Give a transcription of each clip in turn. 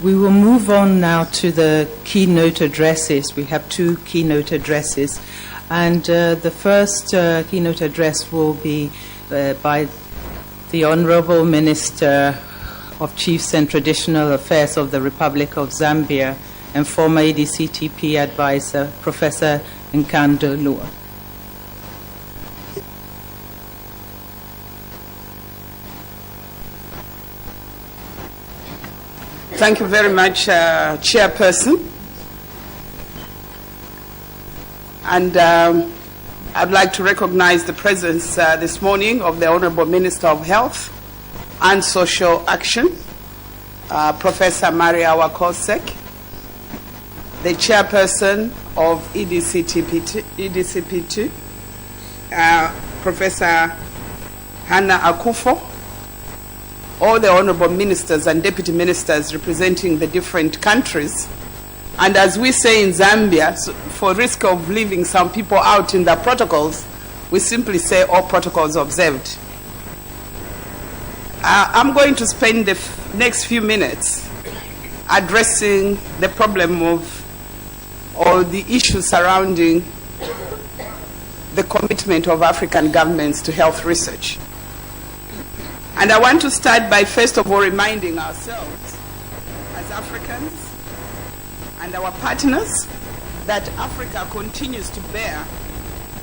We will move on now to the keynote addresses. We have 2 keynote addresses. And the first keynote address will be by the Honorable Minister of Chiefs and Traditional Affairs of the Republic of Zambia and former EDCTP advisor, Professor Nkandu. Thank you very much, Chairperson. And I'd like to recognize the presence this morning of the Honorable Minister of Health and Social Action, Professor Maria Wakosek, the Chairperson of EDCTP2, Professor Hannah Akufo, all the honorable ministers and deputy ministers representing the different countries. And as we say in Zambia, for risk of leaving some people out in the protocols, we simply say all protocols observed. I'm going to spend the next few minutes addressing the problem of, or the issues surrounding the commitment of African governments to health research. And I want to start by first of all reminding ourselves as Africans and our partners that Africa continues to bear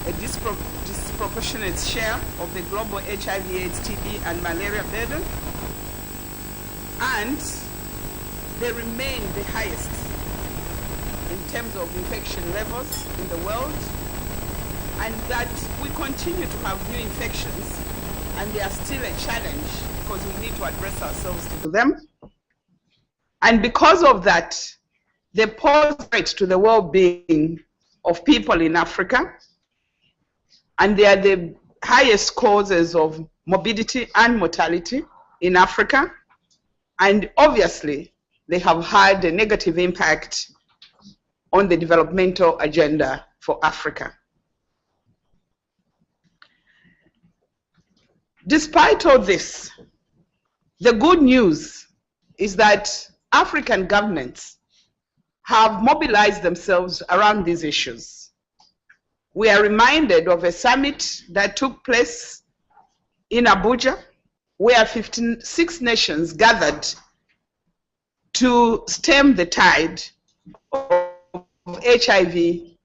a disproportionate share of the global HIV, AIDS, TB, and malaria burden, and they remain the highest in terms of infection levels in the world, and that we continue to have new infections, and they are still a challenge because we need to address ourselves to them. And because of that, they pose a threat to the well-being of people in Africa, and they are the highest causes of morbidity and mortality in Africa, and obviously they have had a negative impact on the developmental agenda for Africa. Despite all this, the good news is that African governments have mobilized themselves around these issues. We are reminded of a summit that took place in Abuja, where 56 nations gathered to stem the tide of HIV,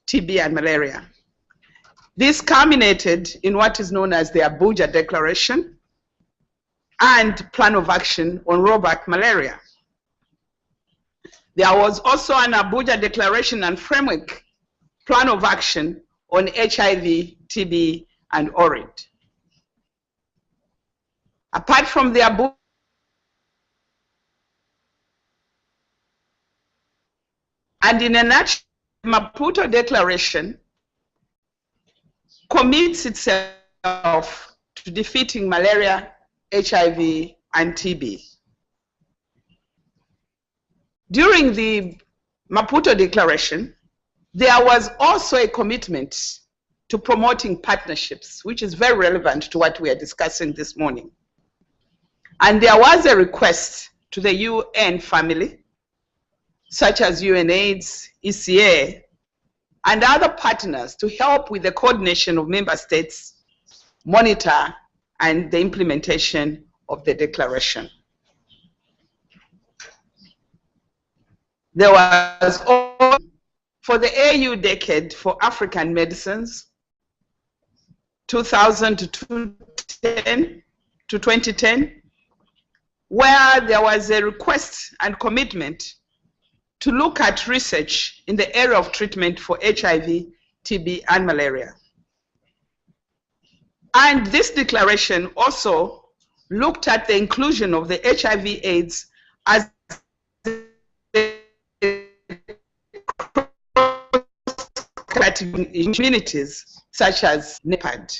TB, and malaria. This culminated in what is known as the Abuja Declaration and Plan of Action on Rollback Malaria. There was also an Abuja Declaration and Framework Plan of Action on HIV, TB, and ORID. Apart from the Abuja, and in a nutshell, the Maputo Declaration commits itself to defeating malaria, HIV, and TB. During the Maputo Declaration, there was also a commitment to promoting partnerships, which is very relevant to what we are discussing this morning. And there was a request to the UN family, such as UNAIDS, ECA, and other partners to help with the coordination of member states, monitor, and the implementation of the declaration. There was also for the AU Decade for African Medicines, 2000 to 2010, where there was a request and commitment to look at research in the area of treatment for HIV, TB, and malaria. And this declaration also looked at the inclusion of the HIV/AIDS as communities such as NEPAD.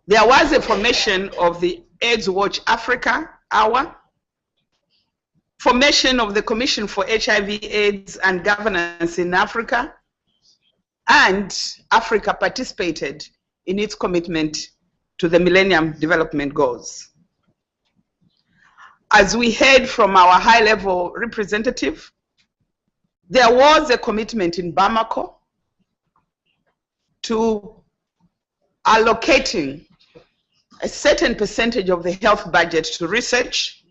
There was a formation of the AIDS Watch Africa Hour, formation of the Commission for HIV/AIDS and Governance in Africa, and Africa participated in its commitment to the Millennium Development Goals. as we heard from our high-level representative, there was a commitment in Bamako to allocating a certain percentage of the health budget to research,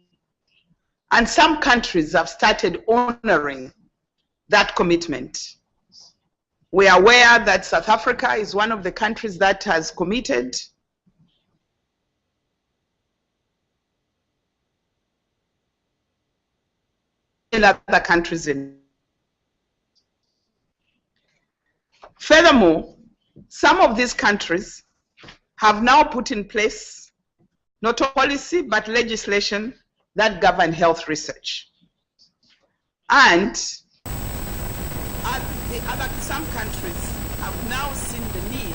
and some countries have started honoring that commitment. We are aware that South Africa is one of the countries that has committed. In other countries. Furthermore, some of these countries have now put in place not only policy but legislation that govern health research. And some countries have now seen the need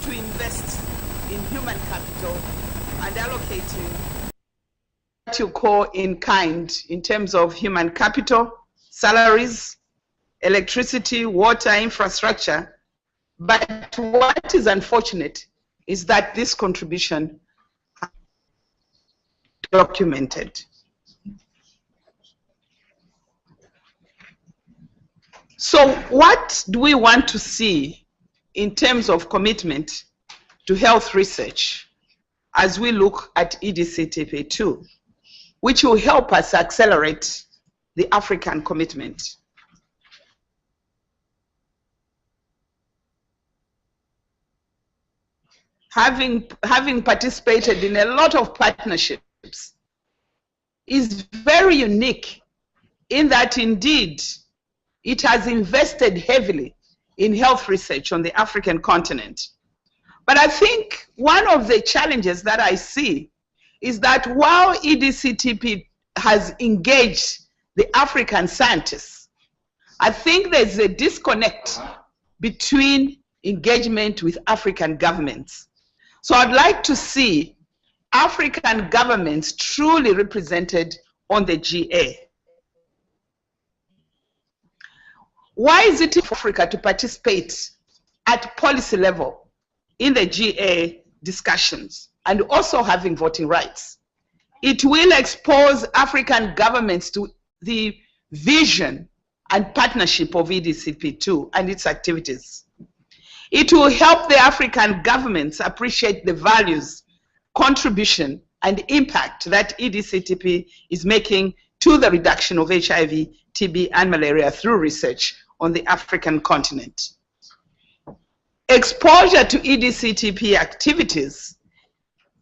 to invest in human capital and allocating what you call in kind in terms of human capital, salaries, electricity, water, infrastructure. But what is unfortunate is that this contribution is documented. So what do we want to see in terms of commitment to health research as we look at EDCTP2, which will help us accelerate the African commitment? Having participated in a lot of partnerships is very unique in that indeed it has invested heavily in health research on the African continent. But I think one of the challenges that I see is that while EDCTP has engaged the African scientists, I think there's a disconnect between engagement with African governments. So I'd like to see African governments truly represented on the GA. Why is it for Africa to participate at policy level in the GA discussions and also having voting rights? It will expose African governments to the vision and partnership of EDCTP2 and its activities. It will help the African governments appreciate the values, contribution, and impact that EDCTP is making to the reduction of HIV, TB, and malaria through research on the African continent. Exposure to EDCTP activities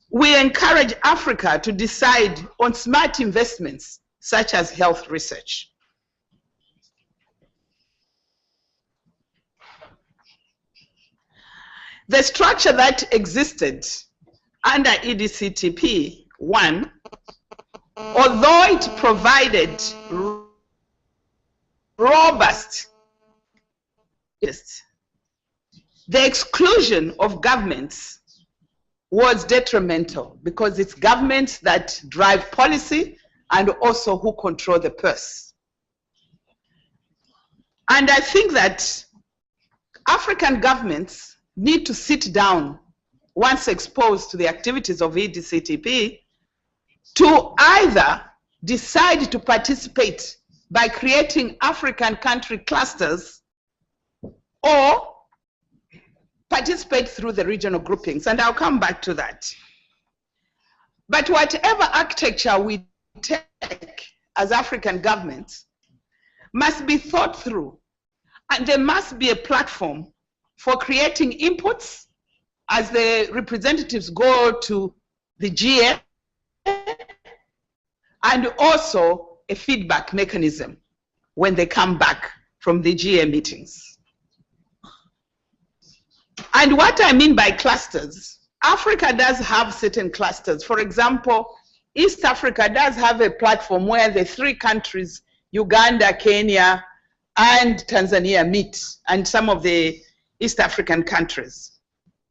will encourage Africa to decide on smart investments such as health research. The structure that existed under EDCTP1, although it provided robust, the exclusion of governments was detrimental because it's governments that drive policy and also who control the purse. And I think that African governments need to sit down once exposed to the activities of EDCTP to either decide to participate by creating African country clusters or participate through the regional groupings, and I'll come back to that. But whatever architecture we take as African governments must be thought through, and there must be a platform for creating inputs as the representatives go to the GA, and also a feedback mechanism when they come back from the GA meetings. And what I mean by clusters, Africa does have certain clusters. For example, East Africa does have a platform where the three countries, Uganda, Kenya, and Tanzania meet, and some of the East African countries.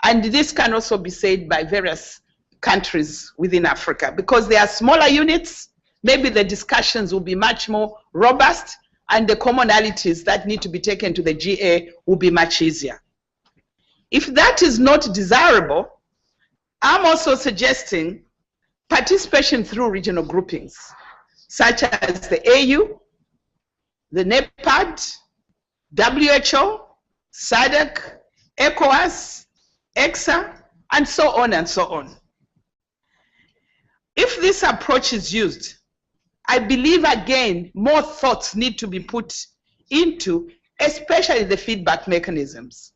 And this can also be said by various countries within Africa, because they are smaller units, maybe the discussions will be much more robust, and the commonalities that need to be taken to the GA will be much easier. If that is not desirable, I'm also suggesting participation through regional groupings, such as the AU, the NEPAD, WHO, SADC, ECOWAS, EXA, and so on and so on. If this approach is used, I believe again more thoughts need to be put into especially the feedback mechanisms,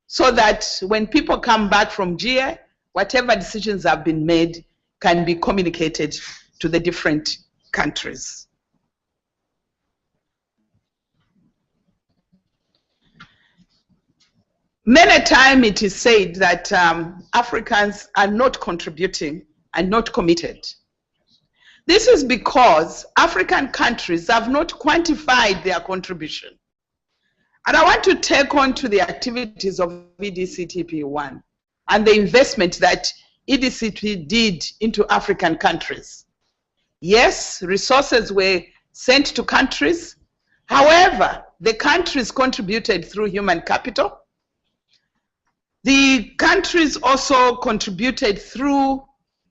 so that when people come back from GA, whatever decisions have been made can be communicated to the different countries. Many times it is said that Africans are not contributing and not committed. This is because African countries have not quantified their contribution. And I want to take on to the activities of EDCTP1 and the investment that EDCTP did into African countries. Yes, resources were sent to countries. However, the countries contributed through human capital. The countries also contributed through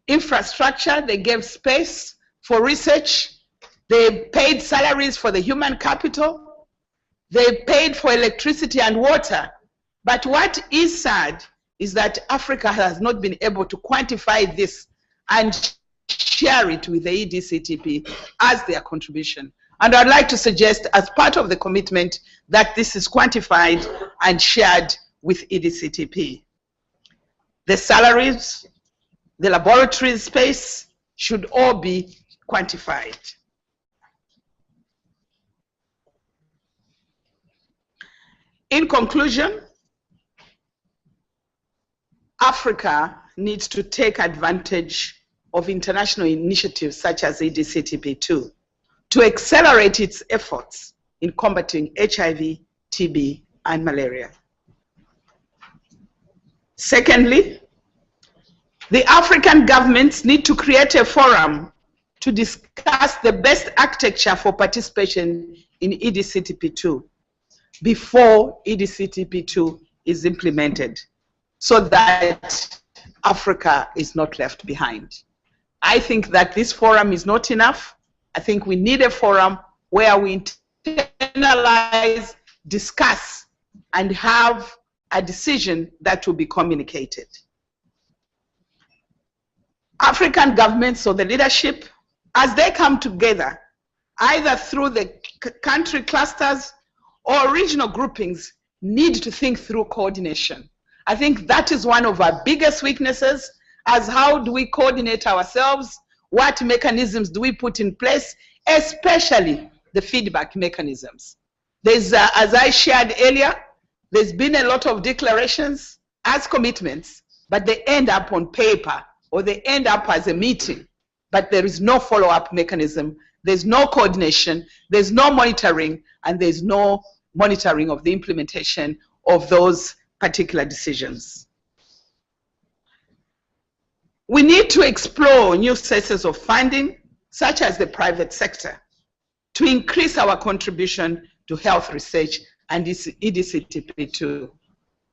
infrastructure. They gave space for research. They paid salaries for the human capital. They paid for electricity and water. But what is sad is that Africa has not been able to quantify this and share it with the EDCTP as their contribution. And I'd like to suggest, as part of the commitment, that this is quantified and shared with EDCTP. The salaries, the laboratory space should all be quantified. In conclusion, Africa needs to take advantage of international initiatives such as EDCTP2 to accelerate its efforts in combating HIV, TB, and malaria. Secondly, the African governments need to create a forum to discuss the best architecture for participation in EDCTP2 before EDCTP2 is implemented, so that Africa is not left behind. I think that this forum is not enough. I think we need a forum where we internalize, discuss, and have a decision that will be communicated. African governments or the leadership, as they come together, either through the country clusters or regional groupings, need to think through coordination. I think that is one of our biggest weaknesses, as how do we coordinate ourselves? What mechanisms do we put in place, especially the feedback mechanisms? There's, as I shared earlier, there's been a lot of declarations as commitments, but they end up on paper or they end up as a meeting, but there is no follow-up mechanism, there's no coordination, there's no monitoring, and there's no monitoring of the implementation of those particular decisions. We need to explore new sources of funding, such as the private sector, to increase our contribution to health research and EDCTP2.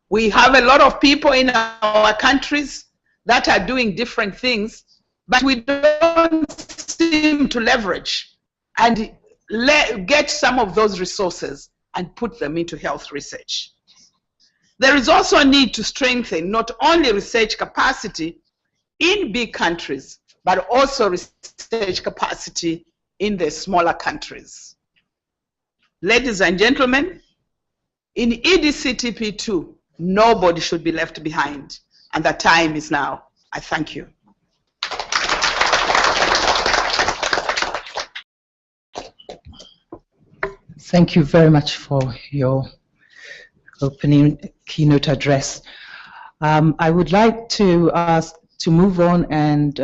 We have a lot of people in our countries that are doing different things, but we don't seem to leverage and get some of those resources and put them into health research. There is also a need to strengthen not only research capacity in big countries, but also research capacity in the smaller countries. Ladies and gentlemen, in EDCTP2, nobody should be left behind, and the time is now. I thank you. Thank you very much for your opening keynote address. I would like to move on and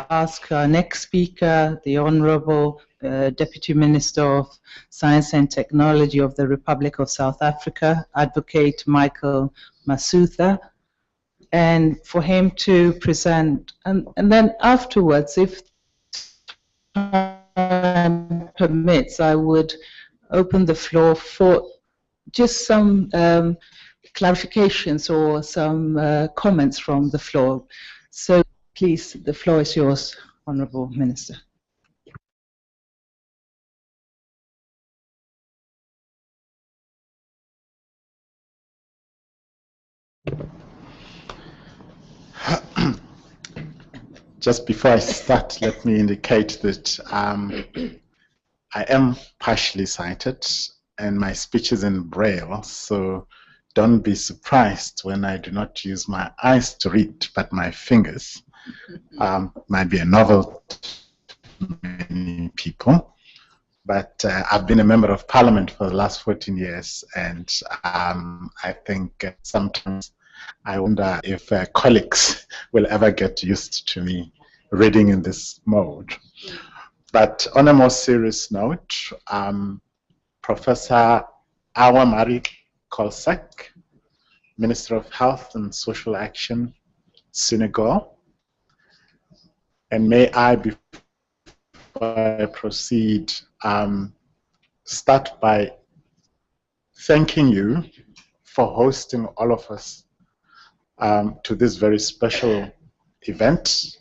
ask our next speaker, the Honorable Deputy Minister of Science and Technology of the Republic of South Africa, Advocate Michael Masutha, and for him to present, and then afterwards, if time permits, I would open the floor for just some clarifications or some comments from the floor. So Please, the floor is yours, Honourable Minister. Just before I start, let me indicate that I am partially sighted and my speech is in Braille, so don't be surprised when I do not use my eyes to read, but my fingers. Might be a novel to many people, but I've been a member of Parliament for the last 14 years, and I think sometimes I wonder if colleagues will ever get used to me reading in this mode. But on a more serious note, Professor Awamari Kolsak, Minister of Health and Social Action, Senegal. And may I, before I proceed, start by thanking you for hosting all of us to this very special event,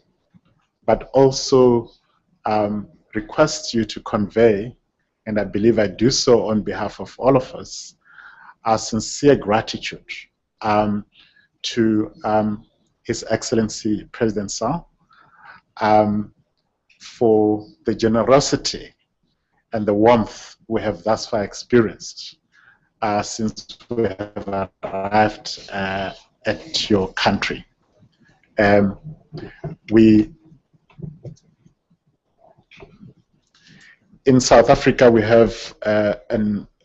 but also request you to convey, and I believe I do so on behalf of all of us, our sincere gratitude to His Excellency President Thur for the generosity and the warmth we have thus far experienced since we have arrived at your country. In South Africa, we have a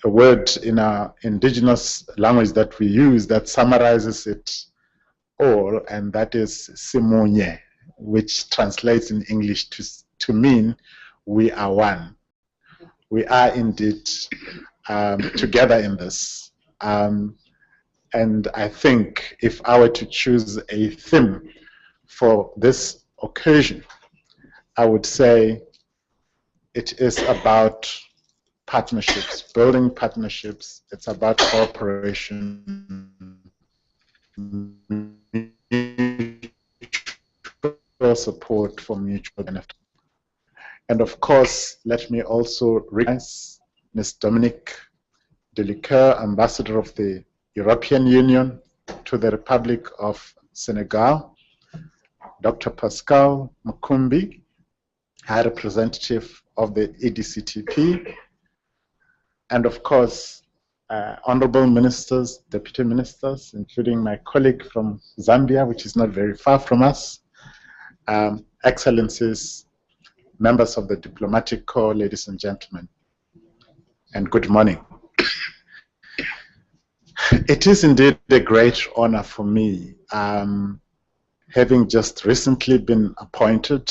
word in our indigenous language that we use that summarizes it all, and that is simunye, which translates in English to mean we are one. We are indeed together in this. And I think if I were to choose a theme for this occasion, I would say it is about partnerships, building partnerships. It's about cooperation, mutual support for mutual benefit. And of course, let me also recognize Ms. Dominique Delicoeur, Ambassador of the European Union to the Republic of Senegal, Dr. Pascal Mukumbi, High Representative of the EDCTP, and of course, honorable ministers, deputy ministers, including my colleague from Zambia, which is not very far from us, excellencies, members of the diplomatic corps, ladies and gentlemen, and good morning. It is indeed a great honor for me, having just recently been appointed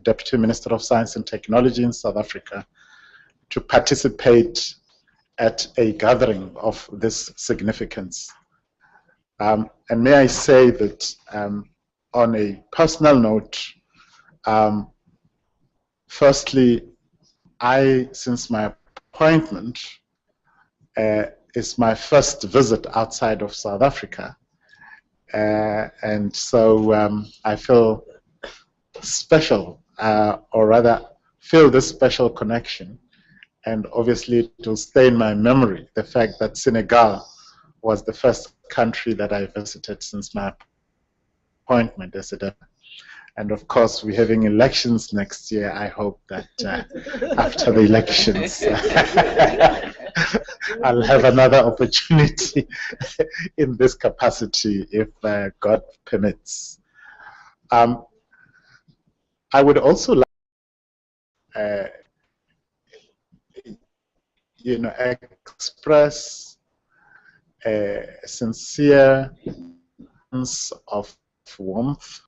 Deputy Minister of Science and Technology in South Africa, to participate at a gathering of this significance. And may I say that on a personal note, firstly, since my appointment, is my first visit outside of South Africa. And so I feel special, or rather feel this special connection. And obviously it will stay in my memory, the fact that Senegal was the first country that I visited since my appointment as a deputy. And of course, we're having elections next year. I hope that after the elections, I'll have another opportunity in this capacity if God permits. I would also like express a sincere sense of warmth.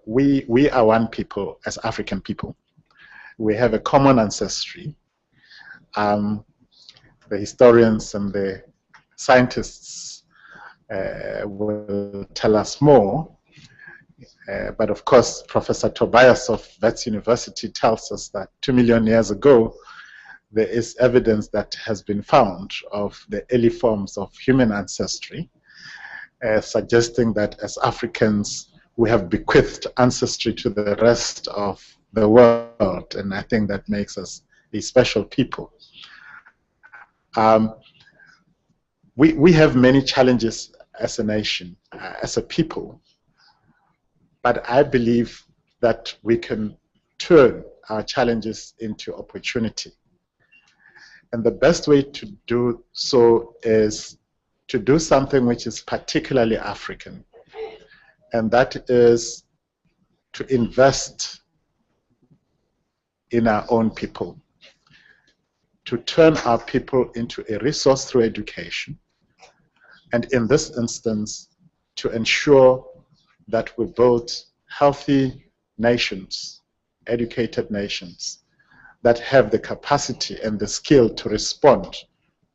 We are one people as African people. We have a common ancestry. The historians and the scientists will tell us more. But of course, Professor Tobias of Wits University tells us that 2 million years ago, there is evidence that has been found of the early forms of human ancestry, suggesting that as Africans, we have bequeathed ancestry to the rest of the world, and I think that makes us a special people. We have many challenges as a nation, as a people, but I believe that we can turn our challenges into opportunity. And the best way to do so is to do something which is particularly African, and that is to invest in our own people, to turn our people into a resource through education, and in this instance, to ensure that we build healthy nations, educated nations, that have the capacity and the skill to respond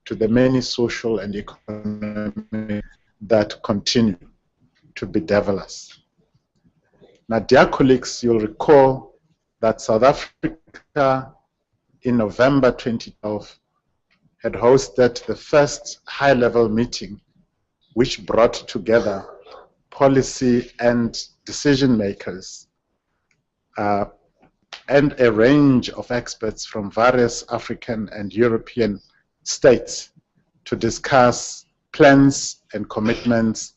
to the many social and economic that continue to bedevil us. Now, dear colleagues, you'll recall that South Africa in November 2012 had hosted the first high-level meeting which brought together policy and decision makers and a range of experts from various African and European states to discuss plans and commitments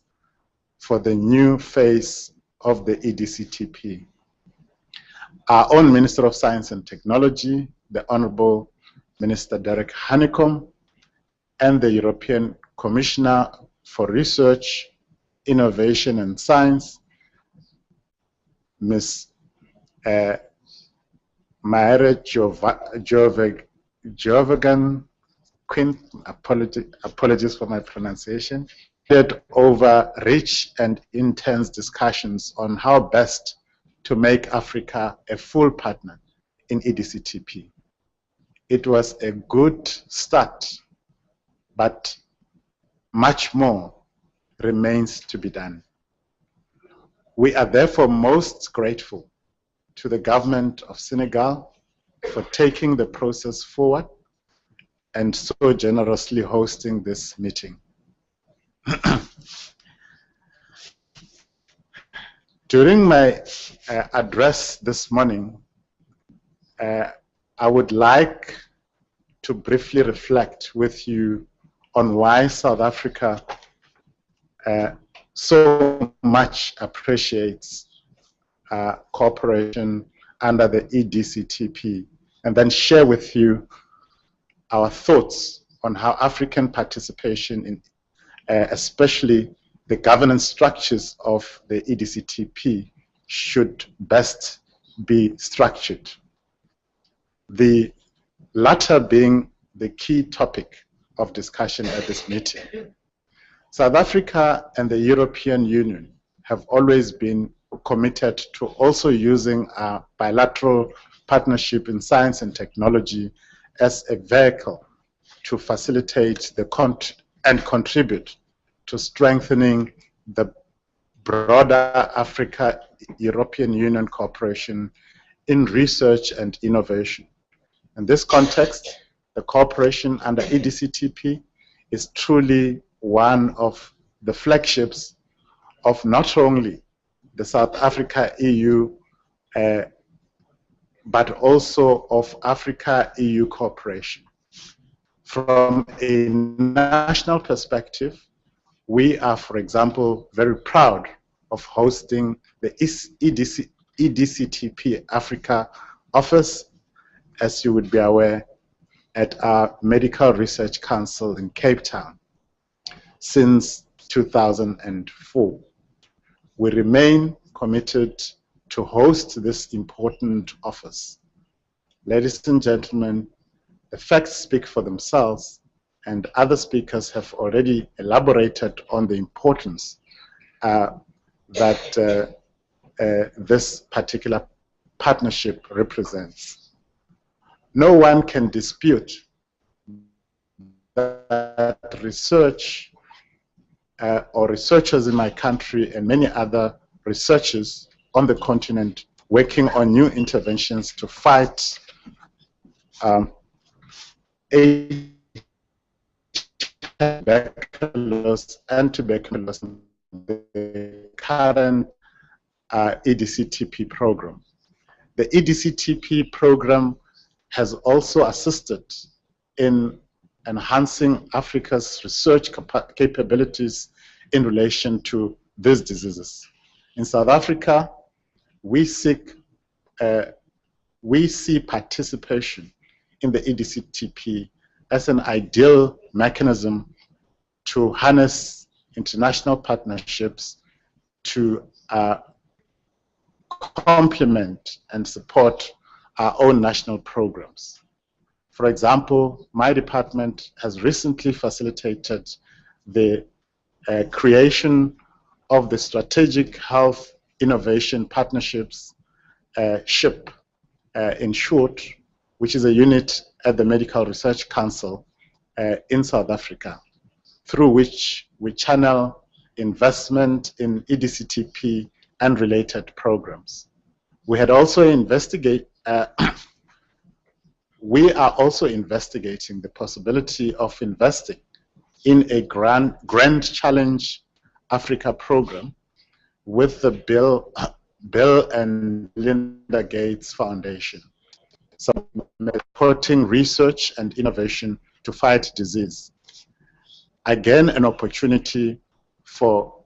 for the new phase of the EDCTP. Our own Minister of Science and Technology, the Honorable Minister Derek Honeycomb, and the European Commissioner for Research, Innovation and Science, Ms. Maere Jovagan Quinn, apologies for my pronunciation, led over rich and intense discussions on how best to make Africa a full partner in EDCTP. It was a good start, but much more remains to be done. We are therefore most grateful to the government of Senegal for taking the process forward and so generously hosting this meeting. During my address this morning, I would like to briefly reflect with you on why South Africa so much appreciates cooperation under the EDCTP, and then share with you our thoughts on how African participation in especially the governance structures of the EDCTP should best be structured. The latter being the key topic of discussion at this meeting. South Africa and the European Union have always been committed to also using our bilateral partnership in science and technology as a vehicle to facilitate and contribute to strengthening the broader Africa-European Union cooperation in research and innovation. In this context, the cooperation under EDCTP is truly one of the flagships of not only the South Africa-EU, but also of Africa-EU cooperation. From a national perspective, we are, for example, very proud of hosting the EDCTP Africa office, as you would be aware, at our Medical Research Council in Cape Town since 2004. We remain committed to host this important office. Ladies and gentlemen, the facts speak for themselves, and other speakers have already elaborated on the importance that this particular partnership represents. No one can dispute that research or researchers in my country and many other researchers on the continent working on new interventions to fight tuberculosis and tuberculosis, the current EDCTP program. The EDCTP program has also assisted in enhancing Africa's research capabilities in relation to these diseases. In South Africa, we see participation in the EDCTP as an ideal mechanism to harness international partnerships to complement and support our own national programs. For example, my department has recently facilitated the creation of the Strategic Health Innovation Partnerships SHIP, in short, which is a unit at the Medical Research Council in South Africa, through which we channel investment in EDCTP and related programs. We are also investigating the possibility of investing in a Grand Challenge Africa program with the Bill and Melinda Gates Foundation, supporting research and innovation to fight disease. Again, an opportunity for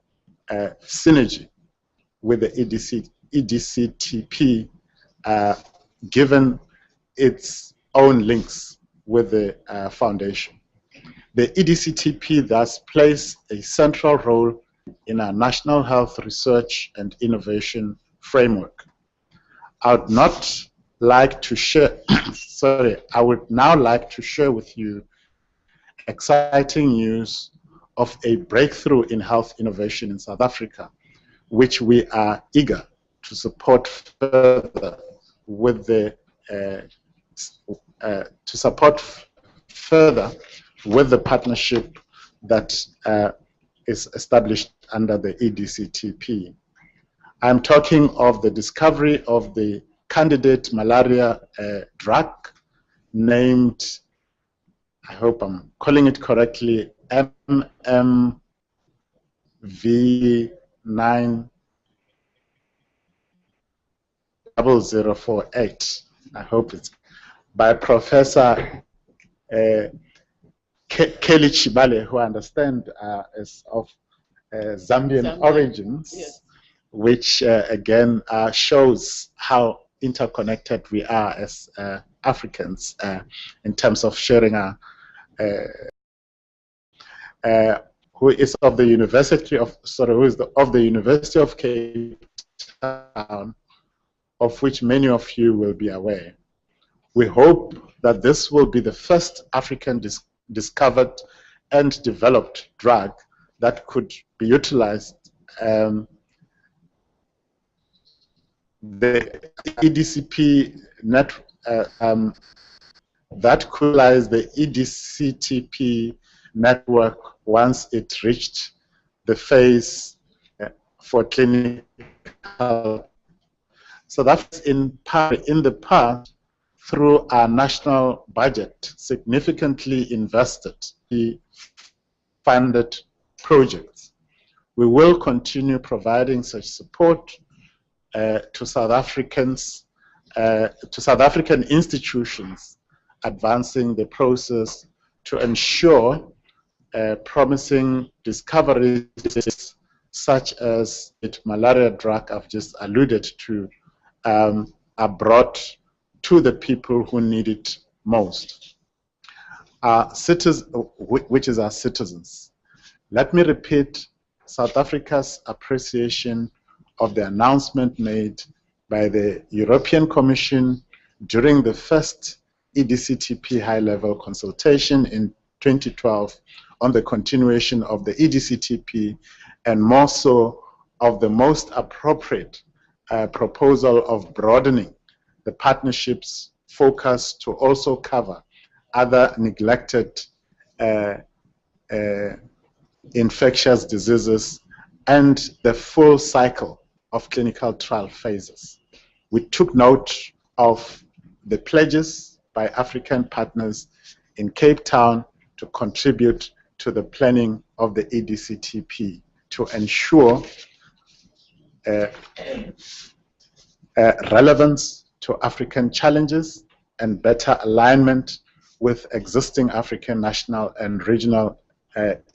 synergy with the EDCTP, given its own links with the foundation. The EDCTP thus plays a central role in our national health research and innovation framework. I would not like to share, I would now like to share with you exciting news of a breakthrough in health innovation in South Africa, which we are eager to support further with the partnership that is established under the EDCTP. I'm talking of the discovery of the candidate malaria drug named, I hope I'm calling it correctly, MMV90048. I hope it's by Professor Kelly Chibale, who I understand is of Zambian origins, yes. Which again shows how interconnected we are as Africans in terms of sharing our who is of the University of University of Cape Town, of which many of you will be aware. We hope that this will be the first African discovered and developed drug that could be utilized. The EDCP net that could utilize the EDCTP network once it reached the phase for clinical. So that's in the past, through our national budget, significantly invested in funded projects. We will continue providing such support to South Africans, to South African institutions, advancing the process to ensure promising discoveries such as the malaria drug I've just alluded to are brought to the people who need it most, which is our citizens. Let me repeat South Africa's appreciation of the announcement made by the European Commission during the first EDCTP high-level consultation in 2012 on the continuation of the EDCTP, and more so of the most appropriate proposal of broadening the partnership's focus to also cover other neglected infectious diseases and the full cycle of clinical trial phases. We took note of the pledges by African partners in Cape Town to contribute to the planning of the EDCTP to ensure relevance to African challenges and better alignment with existing African national and regional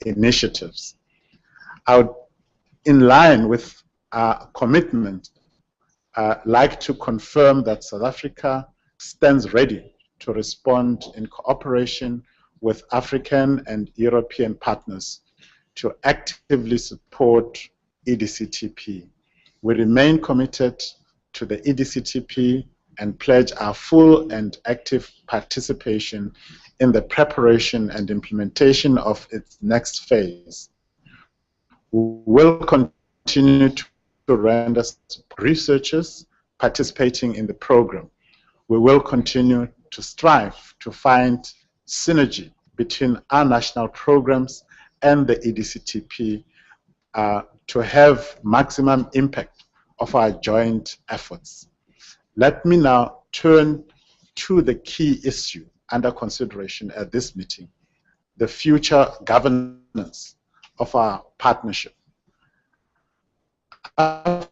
initiatives. In line with our commitment, like to confirm that South Africa stands ready to respond in cooperation with African and European partners to actively support EDCTP. We remain committed to the EDCTP and pledge our full and active participation in the preparation and implementation of its next phase. We will continue to render researchers participating in the program. We will continue to strive to find synergy between our national programs and the EDCTP to have maximum impact of our joint efforts. Let me now turn to the key issue under consideration at this meeting, the future governance of our partnership. African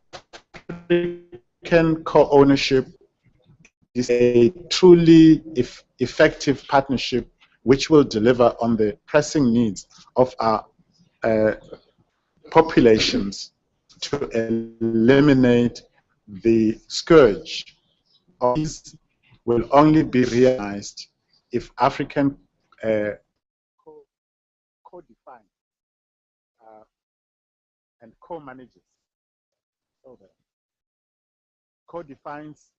co-ownership is a truly effective partnership which will deliver on the pressing needs of our populations to eliminate the scourge of these will only be realized if African co-defines and co-manages, co-defines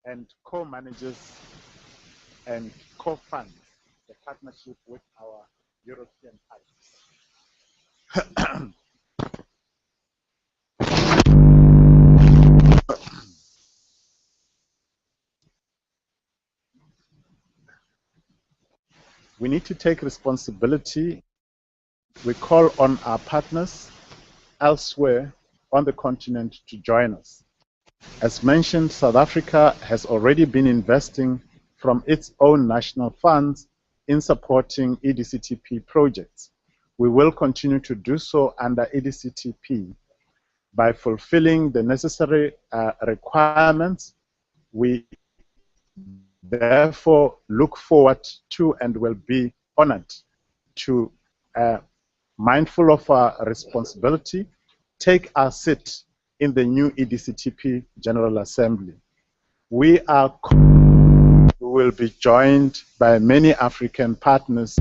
and co-manages and co-funds the partnership with our European partners. We need to take responsibility. We call on our partners elsewhere on the continent to join us. As mentioned, South Africa has already been investing from its own national funds in supporting EDCTP projects. We will continue to do so under EDCTP by fulfilling the necessary requirements. We therefore look forward to and will be honored to, mindful of our responsibility, take our seat in the new EDCTP General Assembly. We will be joined by many African partners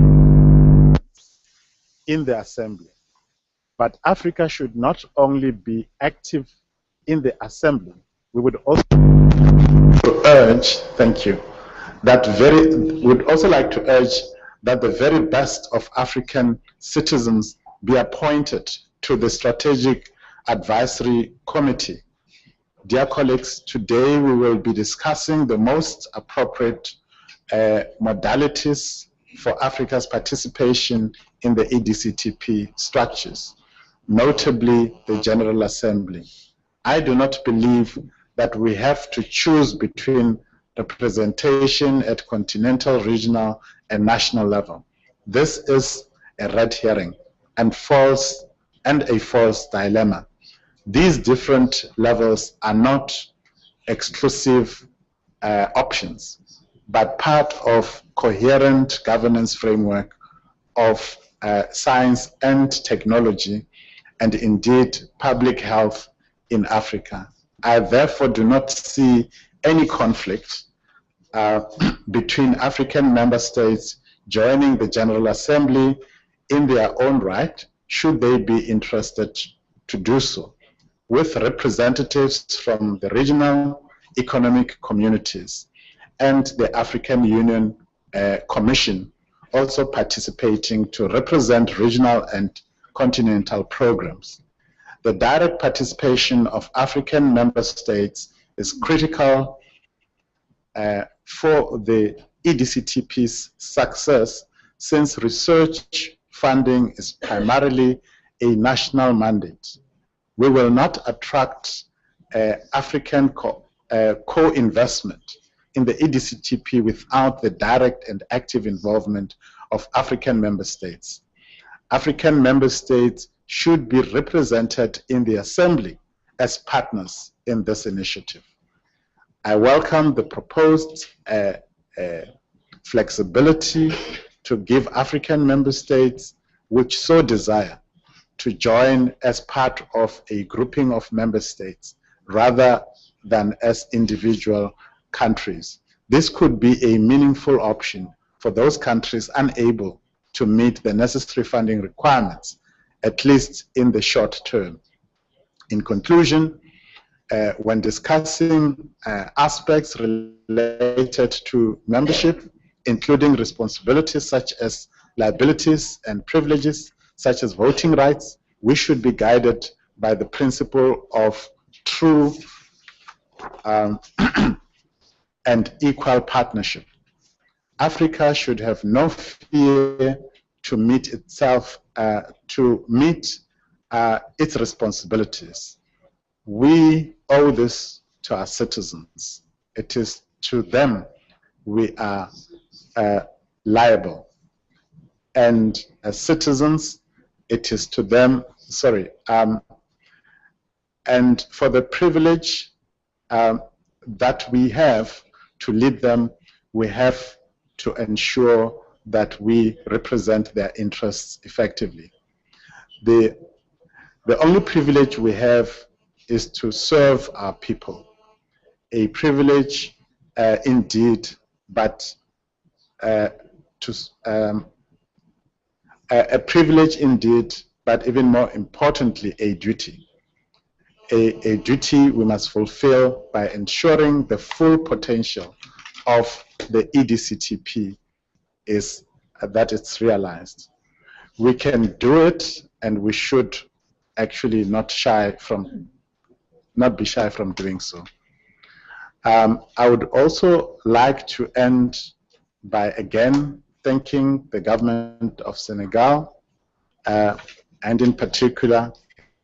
in the Assembly. But Africa should not only be active in the Assembly, we would also urge, thank you, would also like to urge that the very best of African citizens be appointed to the Strategic Advisory Committee. Dear colleagues, today we will be discussing the most appropriate modalities for Africa's participation in the EDCTP structures, notably the General Assembly. I do not believe that we have to choose between representation at continental, regional, and national level. This is a red herring and a false dilemma. These different levels are not exclusive options, but part of coherent governance framework of science and technology, and indeed public health in Africa. I therefore do not see any conflict between African member states joining the General Assembly in their own right, should they be interested to do so, with representatives from the regional economic communities and the African Union Commission also participating to represent regional and continental programs. The direct participation of African member states is critical for the EDCTP's success, since research funding is primarily a national mandate. We will not attract African co-investment in the EDCTP without the direct and active involvement of African member states. African member states should be represented in the Assembly as partners in this initiative. I welcome the proposed flexibility to give African member states which so desire to join as part of a grouping of member states rather than as individual countries. This could be a meaningful option for those countries unable to meet the necessary funding requirements, at least in the short term. In conclusion, when discussing aspects related to membership, including responsibilities such as liabilities and privileges, such as voting rights, we should be guided by the principle of true and equal partnership. Africa should have no fear to meet itself, its responsibilities. We owe this to our citizens. It is to them we are liable. And as citizens, it is to them, and for the privilege that we have to lead them, we have to ensure that we represent their interests effectively. The only privilege we have is to serve our people. A privilege indeed, but a privilege indeed, but even more importantly, a duty. A duty we must fulfill by ensuring the full potential of the EDCTP is that it's realized. We can do it, and we should actually not be shy from doing so. I would also like to end by again thanking the government of Senegal, and in particular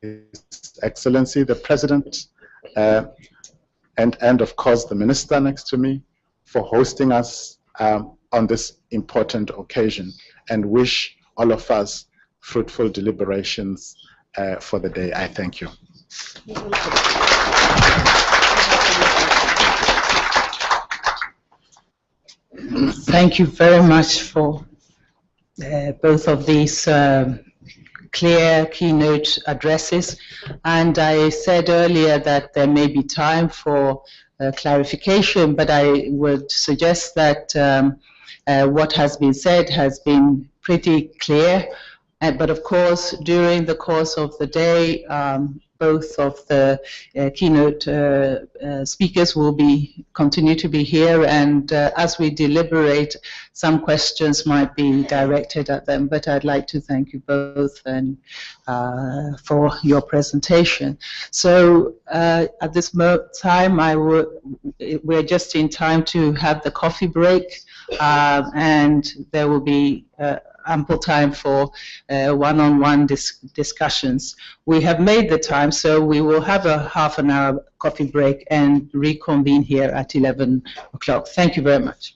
His Excellency the President, and of course the Minister next to me, for hosting us on this important occasion, and wish all of us fruitful deliberations for the day. I thank you. Thank you very much for both of these clear keynote addresses. And I said earlier that there may be time for clarification, but I would suggest that what has been said has been pretty clear. But of course, during the course of the day, both of the keynote speakers will continue to be here, and as we deliberate, some questions might be directed at them. But I'd like to thank you both and for your presentation. So at this time, we're just in time to have the coffee break, and there will be ample time for one-on-one discussions. We have made the time, so we will have a half-an-hour coffee break and reconvene here at 11 o'clock. Thank you very much.